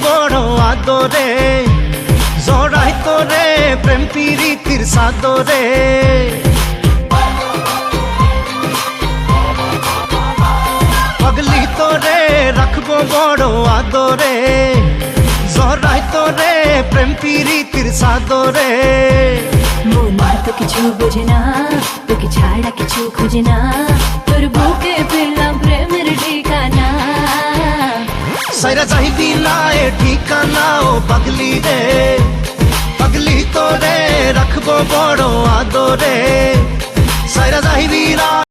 বড় আদরে, জড়াই তোরে প্রেম প্রীতির সাদরে। পাগলি তোরে রাখবো বড় আদরে, জড়াই তোরে প্রেম প্রীতির সাদরে। মন তো কিছু বোঝে না, তোকে ছাড়া কিছু খুঁজে না, তোর বুকে পেলাম প্রেমের ঠিকানা। সাইরা চাইবি না এ ঠিকানা ও পাগলি রে, পাগলি তোরে রাখবো বড় আদরে।